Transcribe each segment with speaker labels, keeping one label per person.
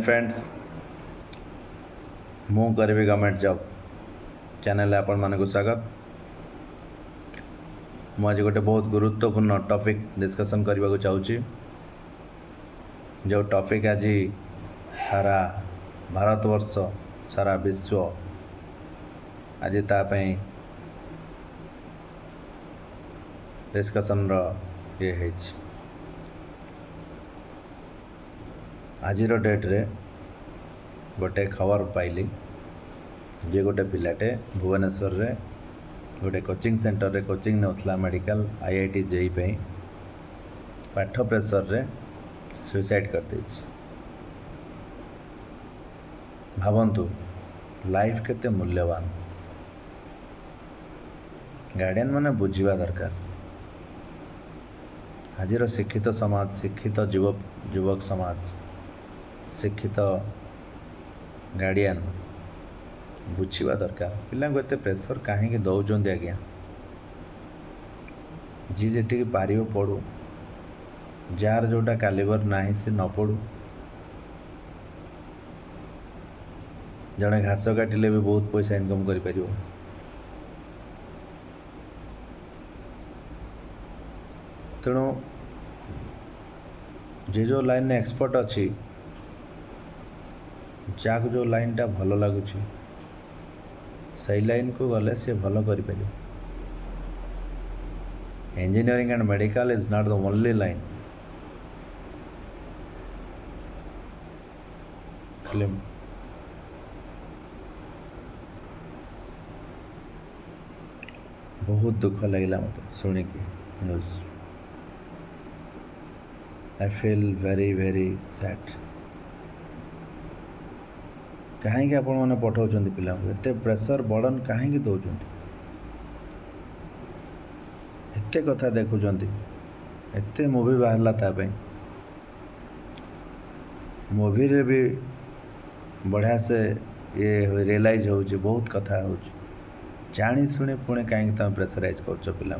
Speaker 1: Friends मु करी government job channel आपण मानक स्वागत। मुझे गोटे बहुत गुरुत्वपूर्ण टॉपिक डिस्कशन करने को चाहूँगी। जो टॉपिक आज सारा भारतवर्ष सारा विश्व आज तापाई डिस्कशन ये है। आज डेट रे गोटे खबर पाइली जे गोटे पिलाटे भुवनेश्वर रे गोटे कोचिंग सेंटर रे कोचिंग नौला मेडिकल आईआईटी जेई पे पाठ प्रेसर रे सुसाइड कर दे। भावंतु लाइफ केते मूल्यवान गार्डियन माने बुझिबा दरकार। आजिर शिक्षित समाज शिक्षित युवक समाज शिक्षित गार्डियन बुझा दरकार पिला एत प्रेसर कहीं दौरान। आज्ञा जी जी पार पढ़ू जार जोटा कालीबर ना सी न पढ़ू। जड़े घास काटिले भी बहुत पैसा इनकम कर पार। तेणु जे जो लाइन एक्सपर्ट अच्छी जहाँ जो लाइन टा भल लगुच सही लाइन को गले सी भल कर। Engineering and medical is not the only line. बहुत दुख लगे मत शुणी news. I feel very very sad. कहीं आपण मैंने पठाऊँ पिला एत प्रेसर बर्डन कहीं दौरान एत कथा देखुं एत मूवी बाहरला ताप मूवी रे भी बढ़िया से ये रियलाइज हो बहुत कथा हो जानी शुणी पुणी कहीं तुम प्रेसराइज कर पिला।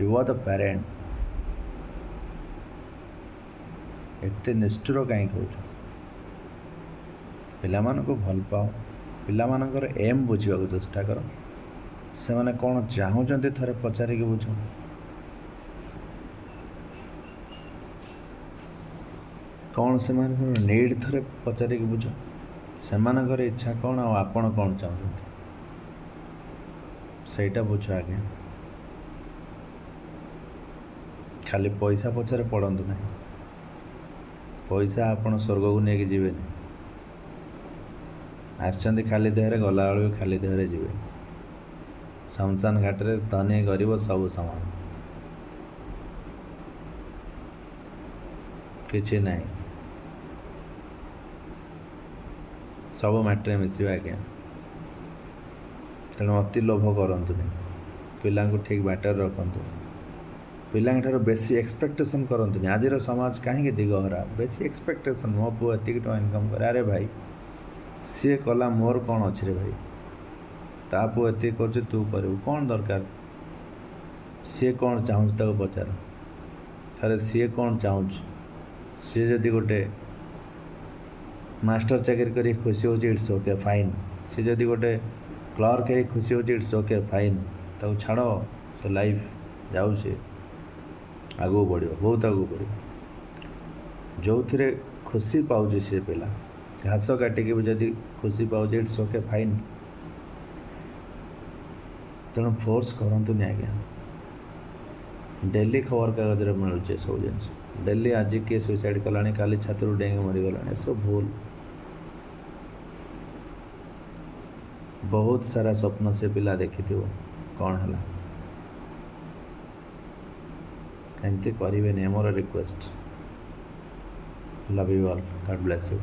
Speaker 1: यू आर द पेरेंट एत निष्ठुर कहीं कह पिला को भल पाओ पिला मानकर एम बुझा चेष्टा कर से माने कौन चाहूँगी थे पचारिक बुझ। कौन से नीड थे पचारिक बुझ से इच्छा कौन आपण कौन चाहते सहीटा बुझ। आज्ञा खाली पैसा पछारे पड़तु ना पैसा आपण स्वर्ग को लेकिन जीवे आसचंदी खाली देहरे गला बेलू खाली देहरे जीवे। शमशान घाट रे धनी गरीब सब समान किछि नहीं सब मैट्रे मिसवा। आज्ञा तेणु अति लोभ करतु पिला ठीक बाटर रखु पिला बेसी एक्सपेक्टेशन करतु। आज समाज कहीं दिगहरा बेसी एक्सपेक्टेशन मो पु एति टका इनकम करे। अरे भाई सी कला मोर कौन अच्छे रे भाई ता पु एति कर तू कर कौन दरकार सी कौन चाहूँ पचार थे सी कौन चाहूँ सी जदि गोटे मास्टर चाकरी कर खुशी हो इट्स ओके फाइन सी जदि गोटे क्लर्क है खुशी हो इट्स ओके फाइन ताको छाड़ तो लाइफ जाऊँ आगू बढ़ बहुत आगू बढ़ जो थे खुशी पाँच सी पिला घास काटिकी भी जदि खुशी पाँच इट्स ओके फाइन। तेणु फोर्स करतु आज्ञा डेली खबर कागज मिलूचे सब जिन डेली आज किए सुइसाइड कला काली छात्र डेंगे मरीगला सब भूल। बहुत सारा स्वप्न से पिला देखि कौन है एमती करें मोर request. Love you all God bless you.